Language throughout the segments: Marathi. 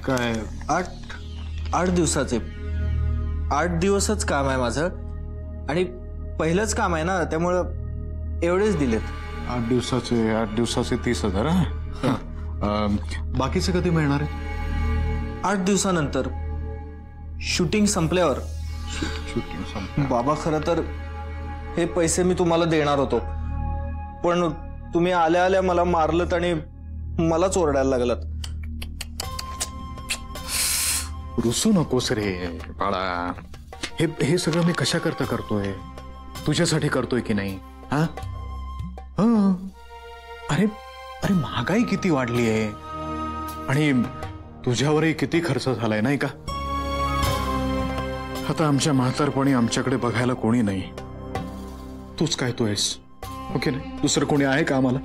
काय 8 दिवसाचे 8 दिवसच काम आहे माझं आणि पहिलंच काम आहे ना, त्यामुळं एवढेच दिलेत. 8 दिवसाचे 30,000. बाकीचे कधी मिळणार आहे? 8 दिवसानंतर शूटिंग संपल्यावर. शूटिंग संपलं. बाबा, खरं तर हे पैसे मी तुम्हाला देणार होतो, पण तुम्ही आल्या आल्या मला मारलत आणि मलाच ओरडायला लागलात. रुसू नकोस रे बाळा. हे सगळं मी कशा करता करतोय? तुझ्यासाठी करतोय की नाही? हा, अरे अरे महागाई किती वाढली आहे आणि तुझ्यावरही किती खर्च झालाय नाही का? आता आमच्या म्हातारपणी आमच्याकडे बघायला कोणी नाही. तूच काय तू आहेस, ओके नाही? दुसरं कोणी आहे का आम्हाला?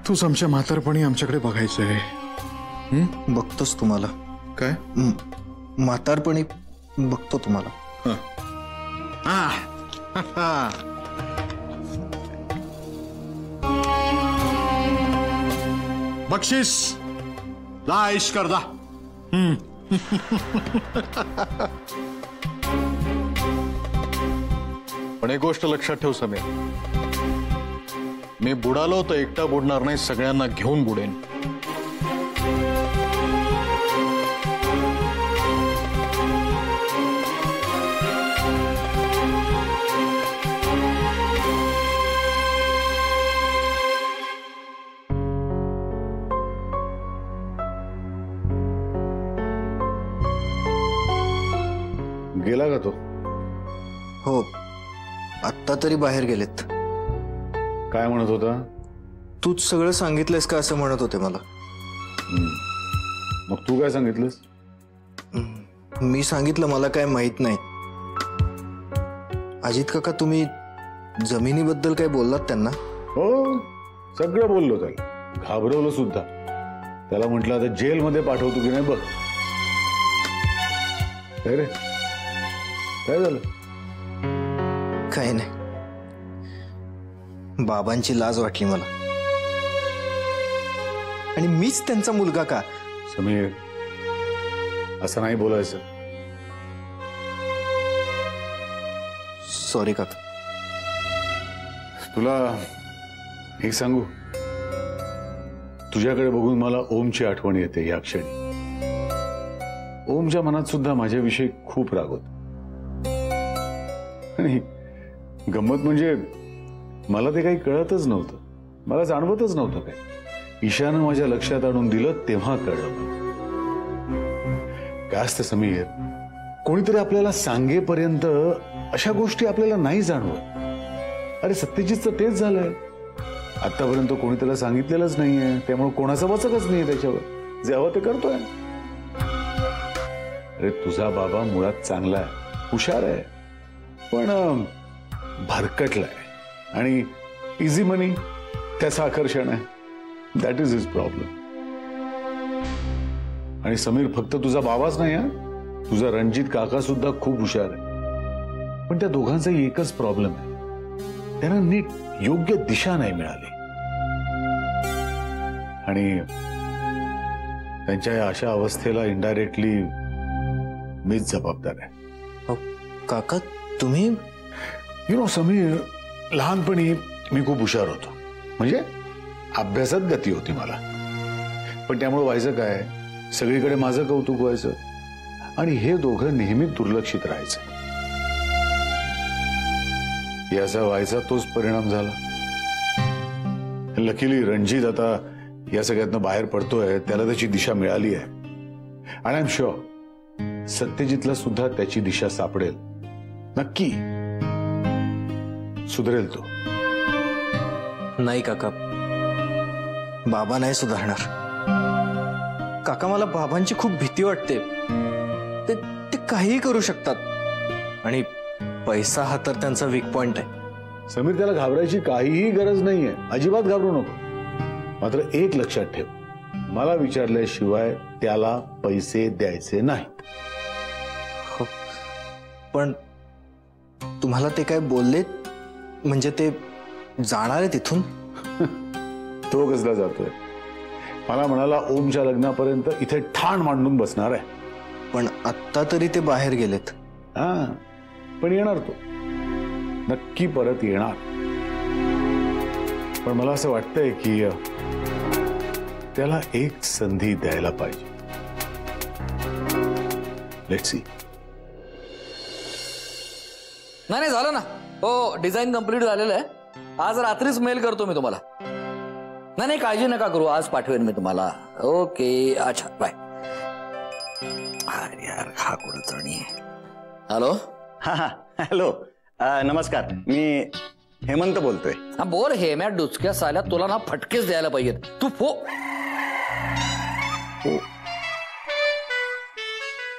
तूच आमच्या म्हातारपणी आमच्याकडे बघायचं आहे. बघतोच तुम्हाला. काय? म्हातारपणी बघतो तुम्हाला. बक्षीस लाइश कर दा. पण एक गोष्ट लक्षात ठेव समीर, मी बुडालो तर एकटा बुडणार नाही, सगळ्यांना घेऊन बुडेन. गेला का तो? हो, आत्ता तरी बाहेर गेलेत. काय म्हणत होता? तूच सगळं सांगितलंस का असं म्हणत होते मला. मग तू काय सांगितलंस? मी सांगितलं मला काय माहित नाही. अजित काका, तुम्ही जमिनीबद्दल काय बोललात त्यांना? हो, सगळं बोललो त्याला, घाबरवलं सुद्धा. त्याला म्हटलं आता जेलमध्ये पाठवतो की नाही बघ. काय रे, काय झालं? काही नाही, बाबांची लाज वाटली मला. आणि मीच त्यांचा मुलगा का? समीर, असं नाही बोलायचं. सॉरी काका. तुला एक सांगू, तुझ्याकडे बघून मला ओमची आठवण येते या क्षणी. ओमच्या मनात सुद्धा माझ्याविषयी खूप राग होता. आणि गंमत म्हणजे मला ते काही कळतच नव्हतं, मला जाणवतच नव्हतं. काय ईशानं माझ्या लक्षात आणून दिलं तेव्हा कळलं. काय असतं समीर, कोणीतरी आपल्याला सांगेपर्यंत अशा गोष्टी आपल्याला नाही जाणवत. अरे सत्यजितचं तेच झालंय. आतापर्यंत कोणी त्याला सांगितलेलंच नाहीये, त्यामुळे कोणाचं वचकच नाहीये त्याच्यावर. जे हवं ते करतोय. अरे तुझा बाबा मुळात चांगला आहे, हुशार आहे, पण भरकटलाय आणि इझी मनी त्याचं आकर्षण आहे. That is his problem. आणि समीर, फक्त तुझा बाबाच नाही, तुझा रणजित काका सुद्धा खूप हुशार आहे. पण त्या दोघांचाही एकच प्रॉब्लेम आहे, त्यांना नीट योग्य दिशा नाही मिळाली. आणि त्यांच्या या अशा अवस्थेला इनडायरेक्टली मीच जबाबदार आहे. काका, तुम्ही समीर, लहानपणी मी खूप हुशार होतो, म्हणजे अभ्यासात गती होती मला. पण त्यामुळे व्हायचं काय, सगळीकडे माझं कौतुक व्हायचं आणि हे दोघं नेहमी दुर्लक्षित राहायचं. याचा व्हायचा तोच परिणाम झाला. लकीली रणजित आता या सगळ्यातनं बाहेर पडतोय, त्याला त्याची दिशा मिळाली आहे. आणि आय एम शुअर सत्यजितला सुद्धा त्याची दिशा सापडेल. नक्की सुधरेल तो. नाही काका, बाबा नाही सुधारणार. काका, मला बाबांची खूप भीती वाटते. ते काहीही करू शकतात आणि पैसा हा तर त्यांचा वीक पॉइंट आहे. समीर, त्याला घाबरायची काहीही गरज नाहीये, अजिबात घाबरू नको. मात्र एक लक्षात ठेव, मला विचारल्याशिवाय त्याला पैसे द्यायचे नाहीत. पण तुम्हाला ते काय बोलले? म्हणजे ते जाणार आहे तिथून? तो कसला जातोय? मला म्हणाला ओमच्या लग्नापर्यंत इथे ठाण मांडून बसणार आहे. पण आत्ता तरी ते बाहेर गेलेत. हा, पण येणार तो, नक्की परत येणार. पण मला असं वाटतंय की त्याला एक संधी द्यायला पाहिजे. Let's see. नाही झालं ना. हो, डिझाईन कंप्लीट झालेलं आहे. आज रात्रीच मेल करतो मी तुम्हाला. नाही काळजी नका करू, आज पाठवेन मी तुम्हाला. ओके, अच्छा, बाय. अरे यार, हा कुठं चढणी. हॅलो. हा हा, हॅलो, नमस्कार. मी हेमंत बोलतोय. हा बोल. हेम्या डुचक्या साल्या, तुला ना फटकेच द्यायला पाहिजेत. तू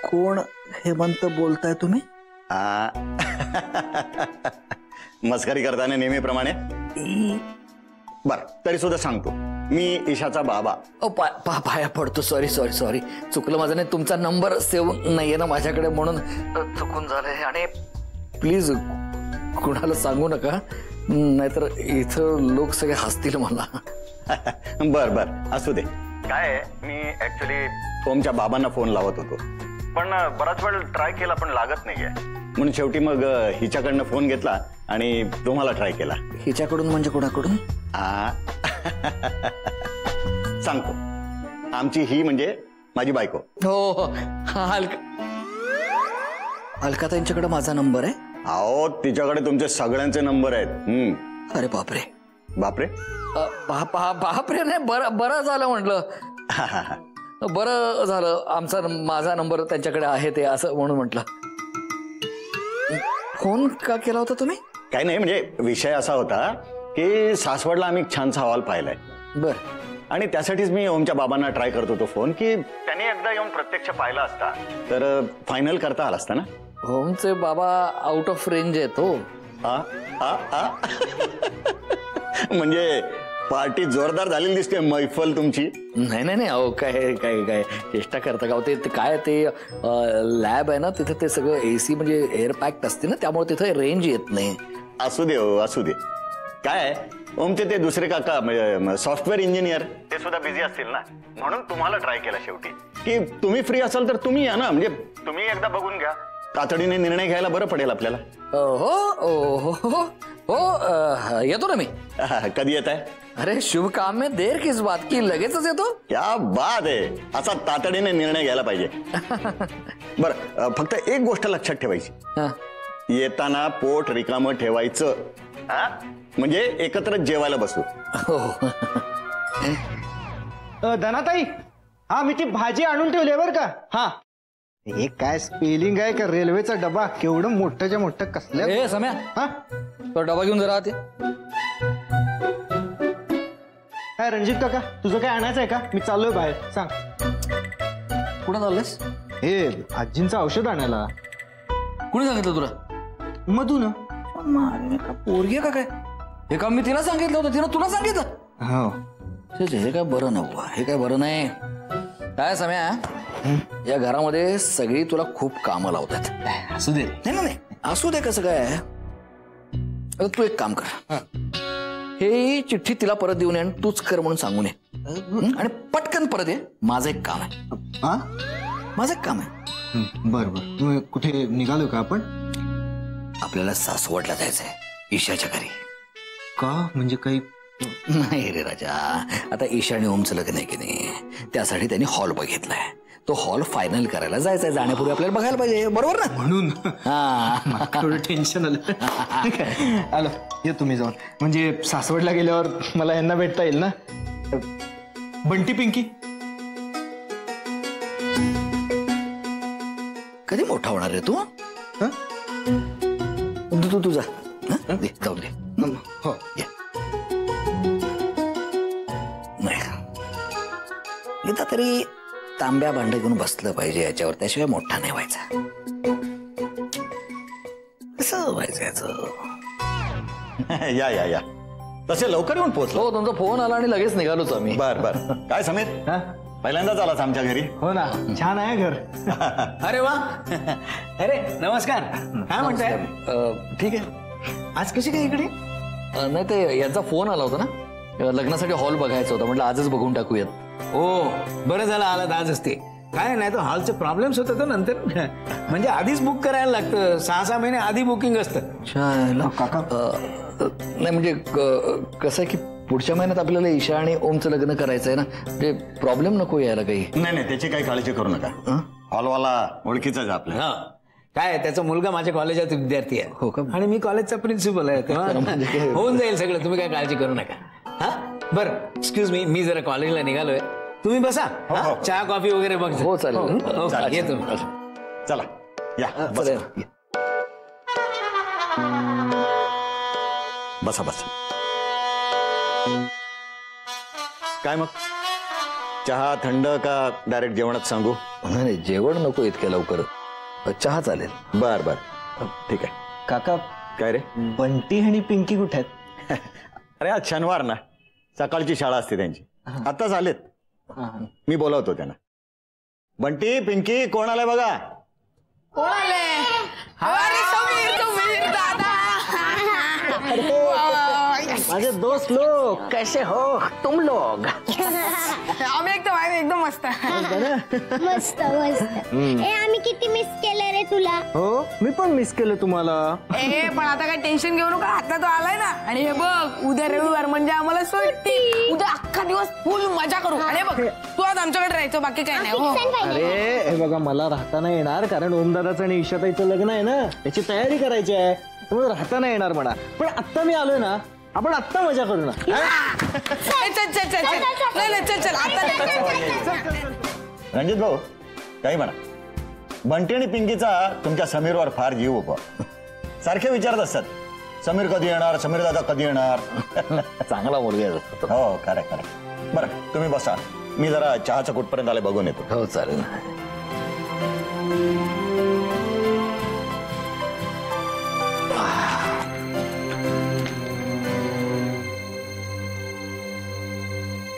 कोण हेमंत बोलताय तुम्ही? मस्करी करताना नेहमीप्रमाणे. बर, तरी सुद्धा सांगतो, मी ईशाचा बाबा. पाया पडतो. सॉरी सॉरी सॉरी, चुकलं माझं. नाही, तुमचा नंबर सेव्ह नाहीये ना माझ्याकडे, म्हणून चुकून झालंय. आणि प्लीज कुणाला सांगू नका, नाहीतर इथं लोक सगळे हसतील मला. बर बर, असू दे. काय, मी ऍक्च्युली ओमच्या बाबांना फोन लावत होतो, पण बराच वेळ ट्राय केला पण लागत नाहीये. म्हणून शेवटी मग हिच्याकडनं फोन घेतला आणि तुम्हाला ट्राय केला. हिच्याकडून म्हणजे कोणाकडून? सांगतो. आमची ही म्हणजे माझी बायको. हो, अलकाताईंच्याकडे माझा नंबर आहे. अहो, तिच्याकडे तुमचे सगळ्यांचे नंबर आहेत. अरे बापरे. बापरे? बापरे नाही, बरं झालं म्हटलं. बरं झालं माझा नंबर त्यांच्याकडे आहे ते, असं म्हणून म्हटलं. फोन का केला होता तुम्ही? काही नाही, म्हणजे विषय असा होता की सासवडला आम्ही छानसा हॉल पाहिलाय. बर. आणि त्यासाठीच मी ओमच्या बाबांना ट्राय करत होतो फोन, की त्यांनी एकदा येऊन प्रत्यक्ष पाहिला असता तर फायनल करता आला असता ना. ओमचे बाबा आउट ऑफ रेंज आहेत. हो. म्हणजे पार्टी जोरदार झालेली दिसते, मैफल तुमची. नाही अहो, काय काय काय चेष्टा करता का? ते काय, ते लॅब आहे ना तिथे, ते सगळं एसी म्हणजे एअर पॅक्ड असते ना, त्यामुळे तिथे रेंज येत नाही. असू दे हो, असू दे. काय ओमचे ते दुसरे काका म्हणजे सॉफ्टवेअर इंजिनियर, ते सुद्धा बिझी असतील ना, म्हणून तुम्हाला ट्राय केला शेवटी, की तुम्ही फ्री असाल तर तुम्ही या ना. म्हणजे तुम्ही एकदा बघून घ्या, तातडीने निर्णय घ्यायला बरं पडेल आपल्याला. हो, येतो ना मी. कधी येत आहे? अरे शुभ काम में देर किस बात की, लगेचच येतो. क्या बात आहे. असा तातडीने निर्णय घ्यायला पाहिजे. बरं, फक्त एक गोष्ट लक्षात ठेवायची. येताना पोट रिकामं ठेवायचं, म्हणजे एकत्र जेवायला बसू. धनाताई, हा मी ती भाजी आणून ठेवली बर का. हा, हे काय स्पेलिंग आहे का रेल्वेचा डबा, केवढं मोठ्याच्या मोठं कसल्या. ए सम्या, हा, तो डबा घेऊन जरा आते. काय रणजित काका, तुझं काय आणायचं आहे का? मी चाललोय बाहेर. सांग. कुठं चाललंयस? हे आजींचं औषध आणायला. कुणी सांगितलं तुला? मधून. पोरगी का काय? हे काम मी तिला सांगितलं होतं, तिनं तुला सांगितलं? हो. हे काय बरं नव्हतं, हे काय बरं नाही. काय सम्या, या घरामध्ये सगळी तुला खूप कामं लावतात. असू दे. नाही असू दे. कसं काय, तू एक काम कर, हे चिठ्ठी तिला परत देऊन ये आणि तूच कर म्हणून सांगून ये. आणि पटकन परत ये. माझं एक काम आहे. माझं एक काम आहे. बर बर. तुम्ही कुठे निघालो का आपण? आपल्याला सासवडला जायचंय, ईशाच्या घरी. का, म्हणजे काही? नाही रे राजा, आता ईशा आणि ओमचं लग्न आहे की नाही, त्यासाठी त्यांनी हॉल बघितलाय. तो हॉल फायनल करायला जायचंय. जाण्यापूर्वी आपल्याला बघायला पाहिजे, बरोबर ना? म्हणून हा, थोडं टेन्शन आलं. आलो, ये तुम्ही जाऊन. म्हणजे सासवडला गेल्यावर मला यांना भेटता येईल ना. बंटी पिंकी कधी मोठा होणार रे तू? तू जा. जाऊन दे. हो. नाही, इथं तरी तांब्या भांड घेऊन बसलं पाहिजे याच्यावर, त्याशिवाय मोठा नाही व्हायचा. कसं व्हायचं याचं? या या या, तसे लवकर येऊन पोहोचलो. हो, तुमचा फोन आला आणि लगेच निघालोच आम्ही. बर बर. काय समीर, पहिल्यांदाच आलास आमच्या घरी? हो ना, छान आहे घर. अरे वा. अरे नमस्कार. काय म्हणताय? ठीक आहे. आज कशी काय इकडे? नाही, ते यांचा फोन आला होता ना, लग्नासाठी हॉल बघायचा होता, म्हटलं आजच बघून टाकूयात. ओ बरं झालं आलात आज असते. काय नाही तर हॉलचे प्रॉब्लेम्स होतात नंतर. म्हणजे आधीच बुक करायला लागतं. 6-6 महिने आधी बुकिंग असतं. काका नाही म्हणजे कसं आहे की पुढच्या महिन्यात आपल्याला ईशा आणि ओमचं लग्न करायचं आहे ना, म्हणजे प्रॉब्लेम नको यायला काही. नाही त्याची काही काळजी करू नका. हॉलवाला ओळखीचाच आहे आपल्या. हा काय त्याचा मुलगा माझ्या कॉलेजात विद्यार्थी आहे. हो का? आणि मी कॉलेजचा प्रिन्सिपल आहे. तेव्हा होऊन जाईल सगळं. तुम्ही काय काळजी करू नका. हा बरं एक्सक्यूज मी जरा कॉलेजला निघालोय. तुम्ही बसा. हा? चहा कॉफी वगैरे बघ. हो चालेल. चालेल. येतो मी. चला या बसा बसा. काय मग चहा थंड का डायरेक्ट जेवणात सांगू? नाही जेवण नको इतक्या लवकर, चहा चालेल. बर ठीक आहे. काका काय रे? बंटी आणि पिंकी कुठे आहेत? अरे आज शनिवार ना, सकाळची शाळा असते त्यांची. आताच आलेत. मी बोलवतो त्यांना. बंटी पिंकी कोण आलाय बघा. माझे दोस्त लोग कैसे हो तुम लोग? आम्ही एकदम मस्त. मस्त आम्ही किती मिस केलं रे तुला. हो मी पण मिस केलं तुम्हाला. पण आता काय टेन्शन घेऊ नका, आता तो आलाय ना. आणि हे बघ उद्या रविवार म्हणजे आम्हाला सुट्टी. उद्या अख्खा दिवस फुल मजा करू. आणि बघ तू आज आमच्याकडे राहायचं, बाकी काय नाही. हो अरे हे बघा मला राहता नाही येणार, कारण ओमदादाचं आणि ईशाताईचं लग्न आहे ना, त्याची तयारी करायची आहे. त्यामुळे राहता नाही येणार म्हणा. पण आत्ता मी आलोय ना, आपण आत्ता मजा करू ना. चल रणजित भाऊ काही म्हणा. बंटी आणि पिंकीचा तुमच्या समीरवर फार जीव होता. सारखे विचारत असतात, समीर कधी येणार, समीर दादा कधी येणार. चांगला मुलगा आहे. हो खरं. बरं तुम्ही बसा, मी जरा चहाच्या कुठपर्यंत आले बघून येतो. हो चालेल.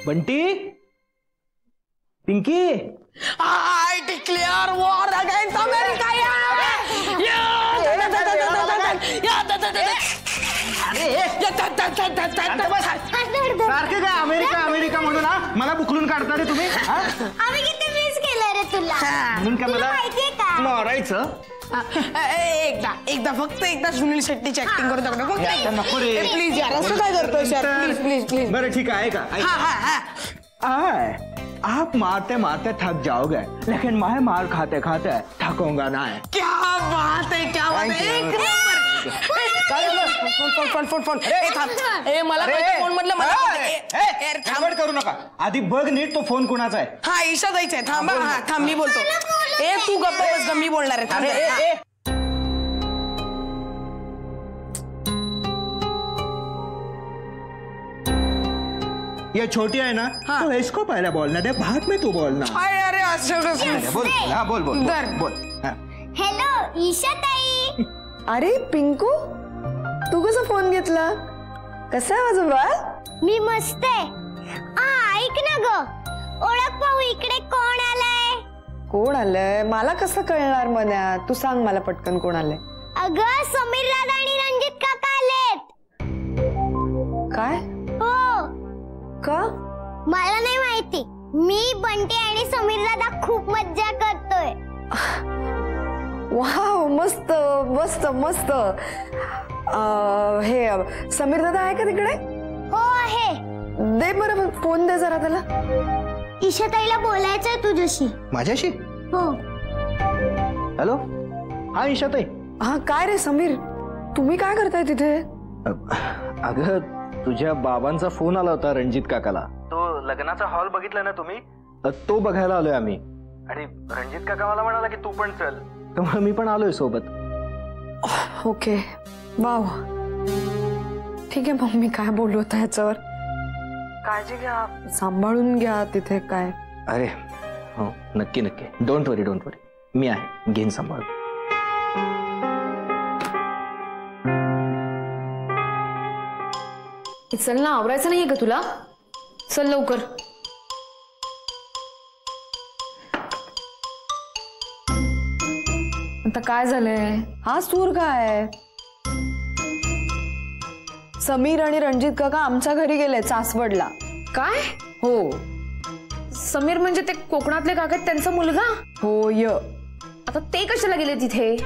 Bunty Pinky I declare war against America. सारखं काय अमेरिका म्हणून ना मला बुकलून काढता रे तुम्ही. आम्ही किती मिस केलं रे तुला. म्हणून काय मला माहितीये का मारायचं? फक्त एकदा सुनील शेट्टीची ऍक्टिंग करू दाखव. नको रे. प्लीज यार, असं काय करतोस यार. प्लीज. बरं ठीक आहे का. आय आप मारते मारते थक जाओगे, लेकिन मैं मार खाते खाते थकूंगा नहीं. क्या बात है. एक नंबर. फोन. मला फोन मधलं गडबड करू नका. आधी बघ नीट तो फोन कुणाचा आहे. हा ईशा जायचं आहे. थांब मी बोलतो. तू गप्प बस, मी बोलणार आहे. ये छोटी है ना, तो इसको पहले बोलना दे, बाद में तू बोलना. अरे असं कसं. बोल हाँ बोल बोल दर. बोल. हॅलो ईशा ताई. अरे पिंकू, तू कसा फोन घेतला? कसा आहे माझं बाळ? मी मस्त आहे. ऐक ना ग, ओळख पाहू इकडे कोण आलाय. कोण आलंय मला कसं कळणार मन्या? तू सांग मला पटकन कोण आलंय. अगं समीर दादा आणि रणजित काका आलेत. काय? हो. का? मला नाही माहिती. मी बंटी आणि समीर दादा खूप मज्जा करतोय. वाव मस्त मस्त मस्त. हे समीर दादा आहे का तिकडे? हो आहे. दे बरं फोन दे जरा त्याला. ईशा ताईला बोलायचंय तुझ्याशी. माझ्याशी? हो. हॅलो हा ईशा ताई. हा काय रे समीर, तुम्ही काय करताय तिथे? अगं तुझ्या बाबांचा फोन आला होता रणजित काकाला. तो लग्नाचा हॉल बघितला ना तुम्ही, तो बघायला आलोय आम्ही. आणि रणजित काका मला म्हणाला की तू पण चल, त्यामुळे मी पण आलोय सोबत. ओके वाव ठीक आहे. मग मी काय बोलू होता ह्याच्यावर? काळजी घ्या, सांभाळून घ्या तिथे. काय? अरे हो नक्की डोंट वरी मी आहे, घेईन सांभाळ. चल ना, आवरायचं नाहीये का तुला? चल लवकर. आता काय झालंय? हा सूर काय? समीर आणि रणजित काका आमच्या घरी गेले सासवडला. काय? हो समीर म्हणजे ते कोकणातले काका आहेत, त्यांचा मुलगा? होय. आता ते कशाला गेले तिथे?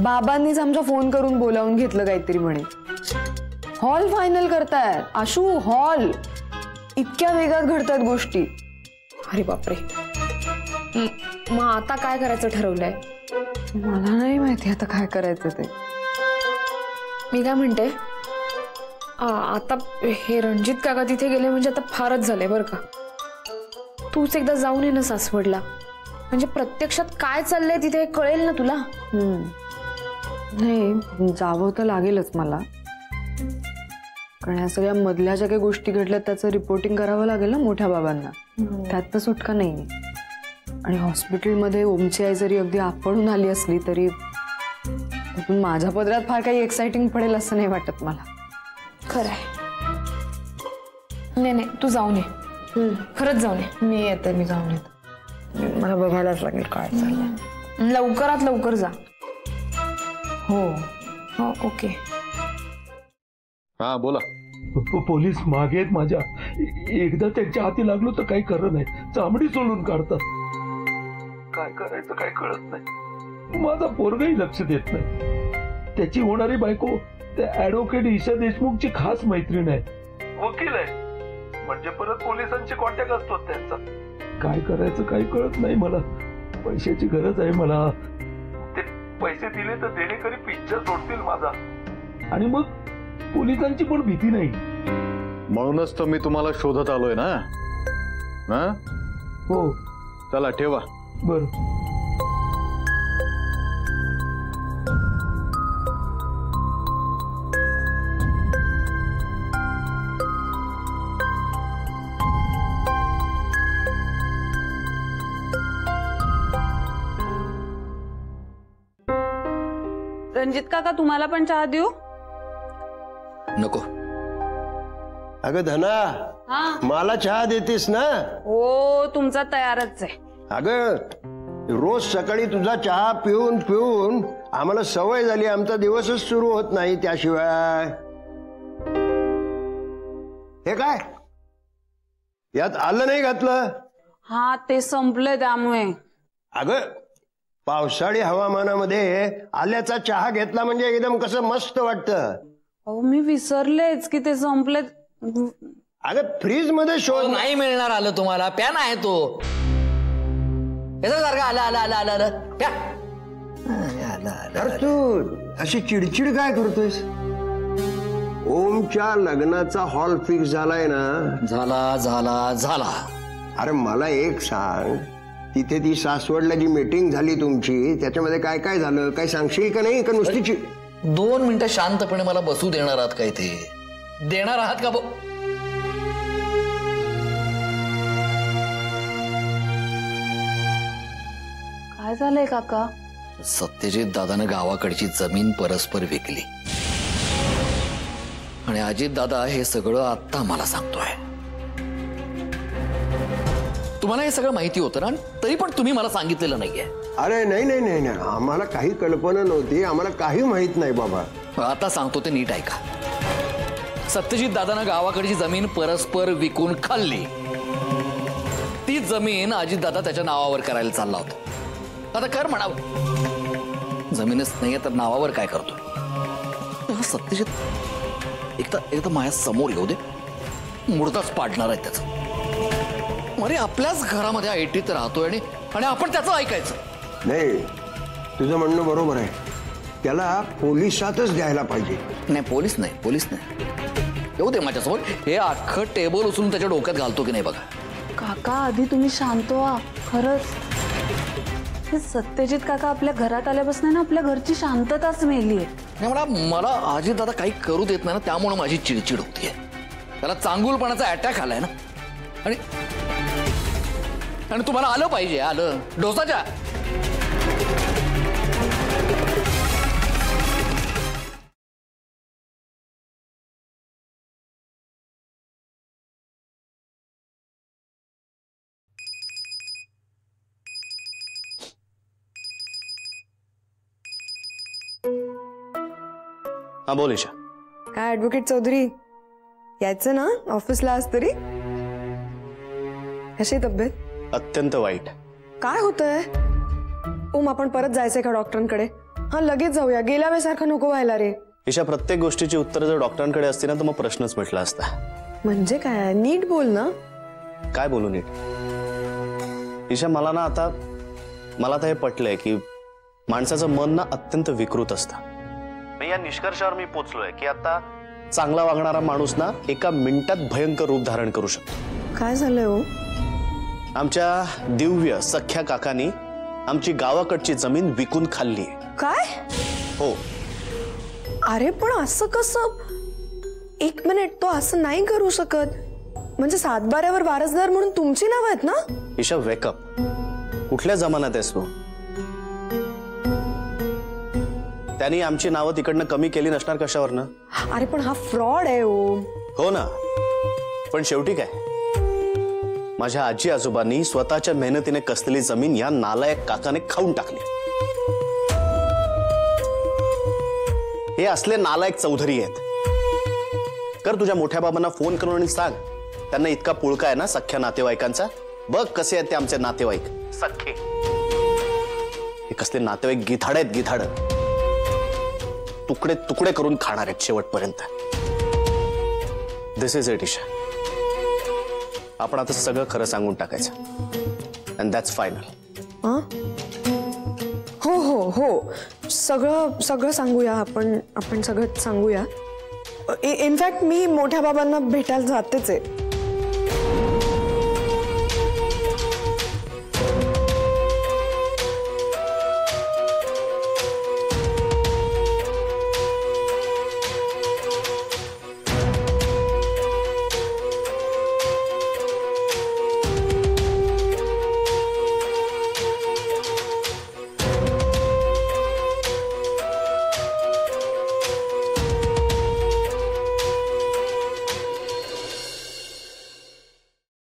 बाबांनीच आमचा फोन करून बोलावून घेतलं काहीतरी म्हणे. हॉल फायनल करतायत आशू, हॉल. इतक्या वेगात घडतात गोष्टी. अरे बापरे. मग आता काय करायचं ठरवलंय? मला नाही माहिती आता काय करायचं ते. मी काय म्हणते, आता हे रणजित काका तिथे गेले म्हणजे आता फारच झालंय बरं का. तूच एकदा जाऊन ये ना सासवडला, म्हणजे प्रत्यक्षात काय चाललंय तिथे कळेल ना तुला. नाही, जावं तर लागेलच मला, कारण या सगळ्या मधल्या ज्या काही गोष्टी घडल्या त्याचं रिपोर्टिंग करावं लागेल ना मोठ्या बाबांना. त्यात तर सुटका नाही. आणि हॉस्पिटलमध्ये ओमची आई जरी अगदी आपळून आली असली तरी त्यातून माझ्या पदरात फार काही एक्साइटिंग पडेल असं नाही वाटत मला. खरंय. नाही नाही, तू जाऊन ये, खरंच जाऊन ये. मी येते, मी जाऊन येते. मला बघायलाच लागेल काय चाललंय. लवकरात लवकर जा. हो हो, ओके. हा बोला. पोलीस मागे आहेत माझ्या. एकदा त्यांच्या हाती लागलो तर काही खरं नाही, चामडी सोलून काढतात. काय करायचं काय कळत नाही. माझा पोरगाही लक्ष देत नाही. त्याची होणारी बायको त्या ऍडव्होकेट ईशा देशमुखची खास मैत्रीण आहे, वकील आहे, म्हणजे परत पोलिसांची कॉन्टॅक्ट असतो त्यांचा. काय करायचं काही कळत नाही मला. पैशाची गरज आहे मला. ते पैसे दिले तर देणेकरी पिच्चा सोडतील माझा, आणि मग पोलिसांची पण भीती नाही. म्हणूनच तर मी तुम्हाला शोधत आलोय ना. हो. चला ठेवा. बर. रणजित काका, तुम्हाला पण चहा देऊ? नको. अगं धना, मला चहा देतेस ना? हो, तुमचा तयारच आहे. अगं रोज सकाळी तुझा चहा पिऊन पिऊन आम्हाला सवय झाली. आमचा दिवसच सुरू होत नाही त्याशिवाय. हे काय यात आलं नाही घातलं? हा, ते संपलंय त्यामुळे. अगं पावसाळी हवामानामध्ये आल्याचा चहा घेतला म्हणजे एकदम कसं मस्त वाटतं. अहो, मी विसरलेच की ते संपले. अगं फ्रीज मध्ये शोध. नाही मिळणार आलं तुम्हाला. प्यान आहे तो सारखा. आला आला आला आला आला प्या. अरे तू अशी चिडचिड काय करतोयस? ओमच्या लग्नाचा हॉल फिक्स झालाय ना? झाला झाला झाला. अरे मला एक सांग, तिथे ती सासवडला जी मीटिंग झाली तुमची त्याच्यामध्ये काय काय झालं, काय सांगशील का नाही? का नुसती 2 मिनिटं शांतपणे मला बसू देणार आहात का इथे? देणार आहात का? काय झालंय काका? सत्यजित दादानं गावाकडची जमीन परस्पर विकली आणि अजित दादा हे सगळं आता मला सांगतोय. तुम्हाला हे सगळं माहिती होतं ना, तरी पण तुम्ही मला सांगितलेलं नाहीये. अरे नाही नाही नाही नाही, आम्हाला काही कल्पना नव्हती, आम्हाला काही माहित नाही बाबा. आता सांगतो ते नीट ऐका. सत्यजित दादानं गावाकडची जमीन परस्पर विकून खाल्ली. ती जमीन अजित दादा त्याच्या नावावर करायला चालला होता. आता कर म्हणावं, जमीनच नाहीये तर नावावर काय करतो? सत्यजित एकदा माझ्या समोर येऊ दे, मुर्दाच पाडणार आहे त्याचं. अरे आपल्याच घरामध्ये ऐटीत राहतोय आणि आपण त्याचं ऐकायचं नाही. तुझं म्हणणं बरोबर आहे, त्याला पोलिसातच द्यायला पाहिजे. नाही पोलीस नाही येऊ दे माझ्यासमोर. हे अख्खं टेबल उचलून त्याच्या डोक्यात घालतो की नाही बघा. काका आधी तुम्ही शांत व्हा. खरंच हे सत्यजित काका आपल्या घरात आल्यापासून ना आपल्या घरची शांतताच मेली आहे. नाही मला अजित दादा काही करू देत नाही ना, त्यामुळे माझी चिडचिड होतीये. त्याला चांगुलपणाचा अटॅक आलाय ना, आणि तुम्हाला आलं पाहिजे. आलं डोसाच्या. हा बोल ईशा. काय ऍडव्होकेट चौधरी, यायचं ना ऑफिसला आज तरी? कशी तब्येत? अत्यंत वाईट. काय होतंय? ओम आपण परत जायचंय का डॉक्टरांकडे? हा लगेच जाऊया, गेल्या वेळेसारखं नको व्हायला रे. ईशा, प्रत्येक गोष्टीची उत्तरं जर डॉक्टरांकडे असती ना तर मग प्रश्नच मिटला असता. म्हणजे काय? नीट बोल ना. काय बोलू नीट? ईशा, मला आता हे पटलंय की माणसाचं मन ना अत्यंत विकृत असतं. मी या निष्कर्षावर मी पोचलोय की आता चांगला वागणारा माणूस ना एका मिनिटात भयंकर रूप धारण करू शकतो. काय झालंय हो? आमच्या दिव्य सख्या काकांनी आमची गावाकडची जमीन विकून खाल्ली. काय? हो. अरे पण असं कसं? एक मिनिट, तो असं नाही करू शकत. म्हणजे सातबाऱ्यावर वारसदार म्हणून तुमची नाव आहेत ना? ईशा, वेकअप. कुठल्या जमान्यात आहेस तू? त्यांनी आमची नावं तिकडनं कमी केली नसणार कशावरनं? अरे पण हा फ्रॉड आहे हो ना. पण शेवटी काय, माझ्या आजी आजोबांनी स्वतःच्या मेहनतीने कसलेली जमीन या नालायक काकाने खाऊन टाकली. हे असले नालायक चौधरी आहेत. कर तुझ्या मोठ्या बाबांना फोन करून आणि सांग, त्यांना इतका पुळका आहे ना सख्या नातेवाईकांचा. बघ कसे आहेत ते आमचे नातेवाईक सख्खे. हे कसले नातेवाईक गिधाड आहेत, गिधाड. तुकडे तुकडे करून खाणार आहेत शेवटपर्यंत. दिस इज इट ईशा. आपण आता सगळं खरं सांगून टाकायचं अँड दॅट्स फायनल. हो हो हो, सगळं सांगूया. आपण सगळं सांगूया. इनफॅक्ट मी मोठ्या बाबांना भेटायला जातेच आहे.